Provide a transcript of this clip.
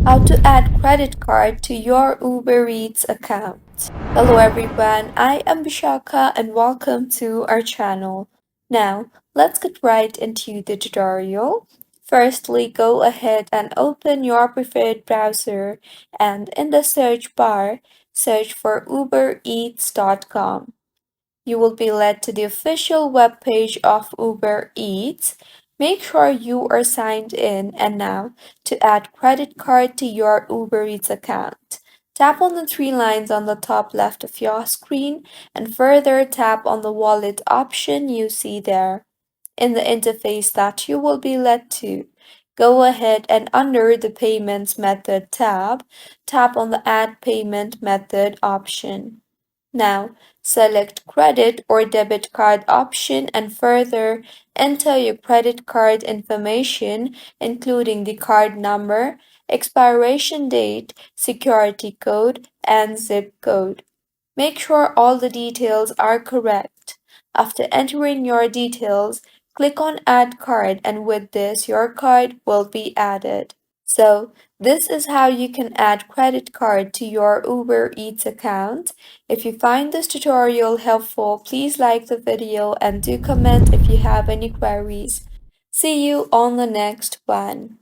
How to add credit card to your Uber Eats account. Hello everyone, I am Bishaka and welcome to our channel. Now, let's get right into the tutorial. Firstly, go ahead and open your preferred browser and in the search bar, search for ubereats.com. You will be led to the official webpage of Uber Eats. Make sure you are signed in and now to add credit card to your Uber Eats account. Tap on the three lines on the top left of your screen and further tap on the wallet option you see there. In the interface that you will be led to, go ahead and under the Payments Method tab, tap on the Add Payment Method option. Now, select credit or debit card option and further enter your credit card information, including the card number, expiration date, security code, and zip code. Make sure all the details are correct. After entering your details, click on Add Card, and with this, your card will be added. So, this is how you can add credit card to your Uber Eats account. If you find this tutorial helpful, please like the video and do comment if you have any queries. See you on the next one.